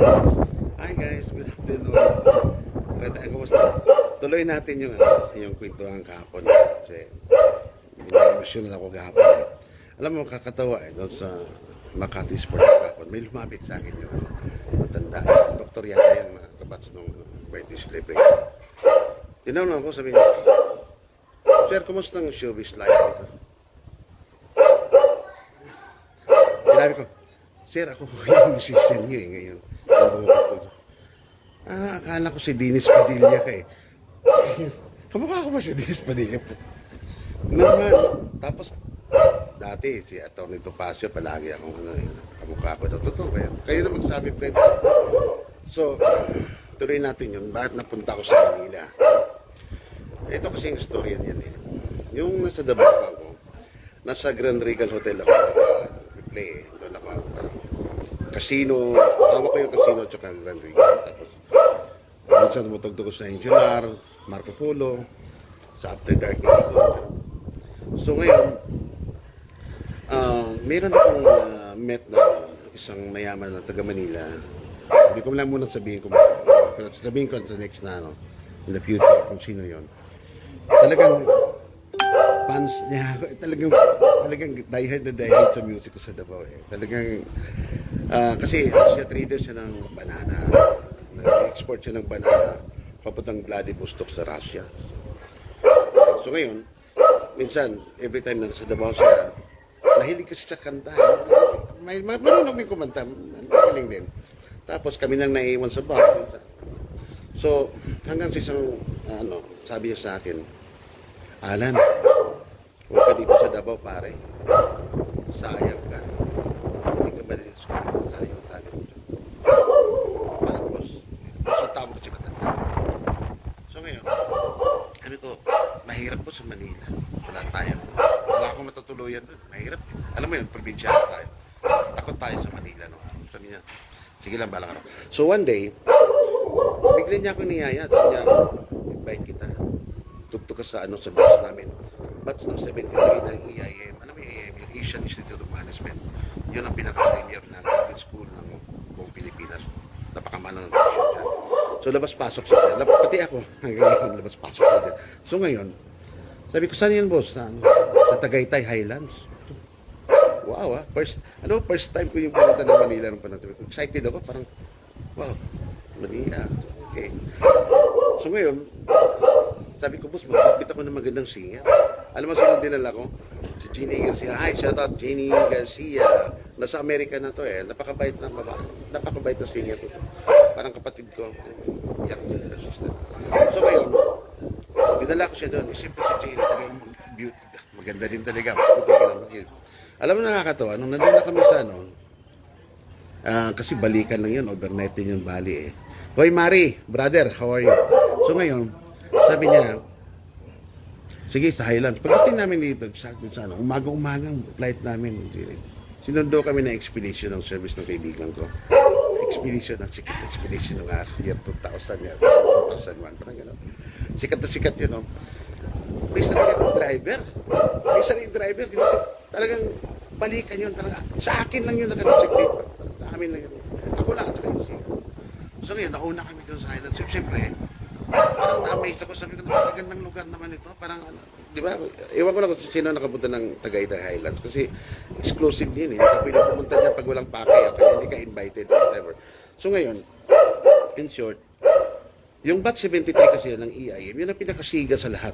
Hi guys, good afternoon. Kumusta? Tuloy natin yung kwentuhan kahapon. Kasi emotional ako kahapon. Alam mo, kakatawa doon sa Makati Sport kahapon. May lumapit sa akin yung matanda. Doktor yata yan, kabats nung birthday celebration. Tinawag ako, sabi niya, Sir, kumusta ang showbiz life ito? Sinabi ko, Sir, ako yung musician nyo ngayon. Akala ko si Dennis Padilla ka eh. Kamukha ko ba si Dennis Padilla po? Naman. Tapos, dati si Atty. Topacio, palagi akong kamukha ko daw. Totoo ba yan? Kayo na magsabi, friend. So, tuloy natin yun. Bakit napunta ko sa Manila? Ito kasi yung story yan eh. Yung nasa Davao ako, nasa Grand Regal Hotel ako play eh. Doon ako parang casino, tawag ko yung casino at saka Grand Regal. Tapos, minsan tumutugtog ko sa Insular, Marco Polo, sa After Dark dito. So ngayon, meron akong met na isang mayaman na taga Manila. Hindi ko lang muna sabihin ko, pero sabihin ko sa next na in the future kung sino yon. Talagang fans niya ako. Talagang diehard na diehard sa music ko sa Davao eh. Talagang kasi siya trader siya ng banana. Nag-export siya ng banana papuntang Vladivostok sa Russia. So ngayon, minsan, every time na sa Davao siya, nahilig kasi sa kanta. Marunong din kumanta. Magaling din. Tapos kami nang naiiwan sa bar. So, hanggang sa isang, sabi niya sa akin, Alan, huwag ka dito sa Davao, pare. Sayang ka. Hindi ka ba dito sa sayang talent. Tapos, sa tao kasi matanda. So ngayon, sabi ko, mahirap po sa Manila. Wala akong matutuluyan doon. Mahirap. Alam mo yun, probinsya tayo. Takot tayo sa Manila. No? Sabi niya, sige lang, balang araw. So one day, bigla niya ako niyaya. Sabi niya, invite kita. Tugtog ka sa sa batch namin. Batch ng 73 ng EIM. Ano may EIM? Yung Asian Institute of Management. Yun ang pinaka-premier na graduate school ng buong Pilipinas. Napakamanang ng siya dyan. So labas-pasok siya dyan. Pati ako, labas-pasok siya dyan. So ngayon, sabi ko, saan yan boss? Sa Tagaytay Highlands. Wow first time ko yung pumunta ng Manila nung panahon. Excited ako, parang, wow, Manila. Okay. So ngayon, sabi ko, boss, magbit ako ng magandang singer. Alam mo sino dinala ko? Si Jeannie Garcia. Hi, shout out Jeannie Garcia. Nasa Amerika na to eh. Napakabait na babae. Napakabait na singer ko. Parang kapatid ko. Yak na sister. So ngayon, dinala ko siya doon. Siyempre si Jeannie talagang beauty. Maganda din talaga. Alam mo nakakatawa, nung nandun na kami sa kasi balikan lang yun. Overnight din yung Bali eh. Hoy Mari, brother, how are you? So ngayon, sabi niya, sige, sa Highlands. Pagdating namin dito, sakto sa umagang flight namin. Sinundo kami ng expedition ng service ng kaibigan ko. Expedition, ng sikat expedition ng year 2000, 2001, parang gano'n. Sikat na sikat yun, May sarili driver. Talagang balikan yun. Sa akin lang yun nakadasig dito. Sa amin lang yun. Ako lang at saka yung sikat. So ngayon, nauna kami doon sa Highlands. Siyempre, parang na-amaze ako. Sabi ko, napakagandang lugar naman ito. Parang, di ba? Ewan ko lang kung sino nakapunta ng Tagaytay Highlands. Kasi exclusive yun eh. Hindi ka pwede pumunta dyan pag walang pake. Kaya hindi ka invited or whatever. So ngayon, in short, yung Batch 73 kasi ng EIM, yun ang pinakasiga sa lahat.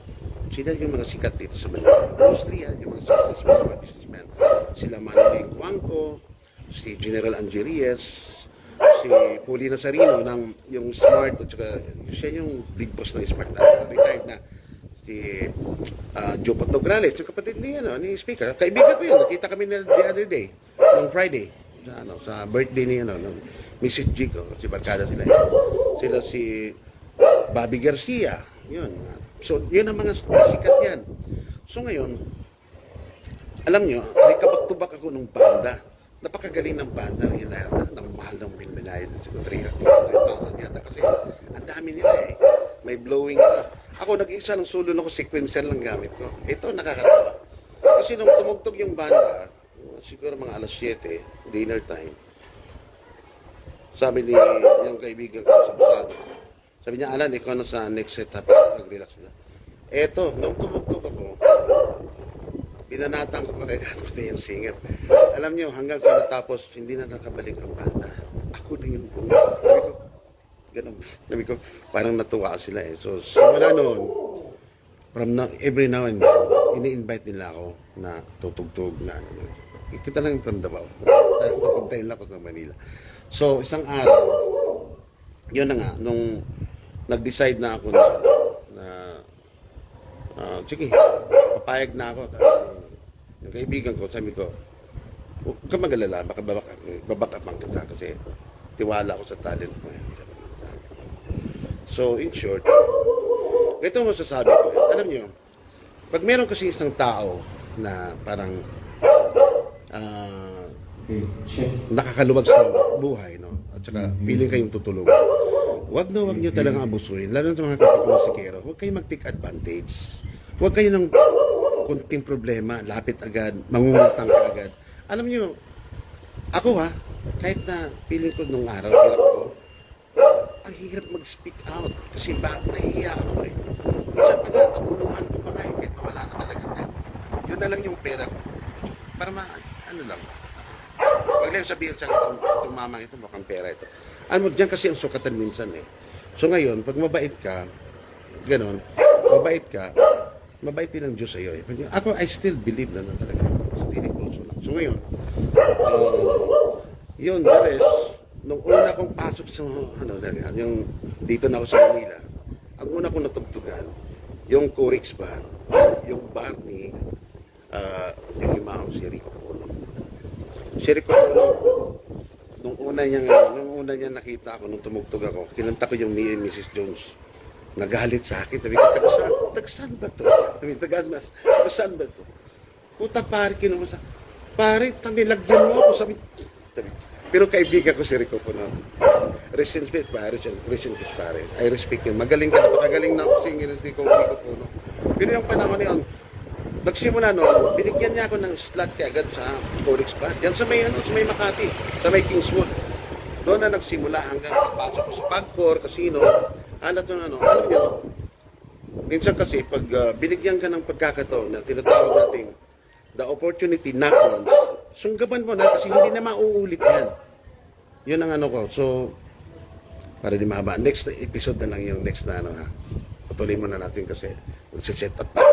Sila yung mga sikat dito sa Manila. Mostly yan, yung mga successful mga businessmen. Sila Manny Cuanco, si General Angeries, si Puli Nazarino ng yung Smart at saka siya yung big boss ng Smart retired na si Joe Patograles yung kapatid ni ni speaker kaibigan ko yun, nakita kami na the other day ng Friday sa birthday ni ng Mrs. Jico, si barkada sila si Bobby Garcia yun, so yun ang mga sikat yan. So ngayon, alam nyo, may kabak-tubak ako nung banda. Napakagaling ng banda ng hinahara ng mahal ng binayad siguro 300,000 yata kasi ang dami nila eh. May blowing pa. Ako nag-isa ng solo na ko, sequencer lang gamit ko. Ito nakakatawa. Kasi nung tumugtog yung banda, siguro mga alas 7, dinner time, sabi ni yung kaibigan ko sa Bukado, sabi niya, Alan, ikaw na sa next setup, mag-relax na. Eto, nung tumugtog ako, pinanatang ko pa kay Pati yung singer. Alam niyo, hanggang sa natapos, hindi na nakabalik ang banda. Ako na yung sabi ko, ganun. Sabi ko, parang natuwa sila eh. So, simula noon, from now, every now and then, ini-invite nila ako na tutugtog na ano. Kita lang from Davao. Papuntahin lang ako sa Manila. So, isang araw, yun na nga, nung nag-decide na ako sige, papayag na ako. Yung kaibigan ko, sabi ko, huwag ka mag-alala, baka babakapang kita kasi tiwala ako sa talent mo. So, in short, ito masasabi ko. Alam niyo, pag meron kasi isang tao na parang nakakaluwag sa buhay, no? At saka piling kayong tutulungan. Wag niyo talagang abusuin, lalo na sa mga kapitmusikero. Huwag kayong mag-take advantage. Huwag kayo ng kunting problema, lapit agad, mangungutang ka agad. Alam niyo, ako kahit na feeling ko nung araw, hirap ko, ang hirap mag-speak out. Kasi nahihiya ako eh. Isa pa nga, kabuluhan ko pa nga eh. Kahit wala na talaga yan. Yun na lang yung pera ko. Para ano lang. Huwag lang sabihin sa itong mamang ito, mukhang pera ito. Alam mo, dyan kasi ang sukatan minsan eh. So ngayon, pag mabait ka, ganon, mabait din ang Diyos sa'yo eh. Ako, I still believe na talaga sa tinig puso lang. So ngayon, yun, the rest, nung una kong pasok sa, yung dito na ako sa Manila, ang una kong natugtugan, yung Corix Bar, yung bar ni, yung imam, si Rico Puno. Si Rico Puno, nung una niya nakita ako, nung tumugtog ako, kinanta ko yung Me and Mrs. Jones. Nagalit sa akin. Sabi ko, tagsaan ba to? Sabi ko, tagsaan ba to? Puta pare, kinumusta. Pare, nilagyan mo ako. Sabi, pero kaibigan ko si Rico Puno. Rest in peace, pare. I respect him. Magaling ka, napakagaling na singer ni Rico Puno. Pero yung panahon na yun, nagsimula noon, binigyan niya ako ng slot kagad sa Corix Bar. Yan sa may Makati, sa may Kingswood. Doon na nagsimula hanggang pagpasok ko sa Pagcor, Casino. Alam niyo, minsan kasi pag binigyan ka ng pagkakataon na tinatawag natin the opportunity not once, sunggaban mo na kasi hindi na mauulit yan. Yun ang ko. So, para di mahaba, next episode na lang yung next na Patuloy mo na natin kasi magsiset up pa.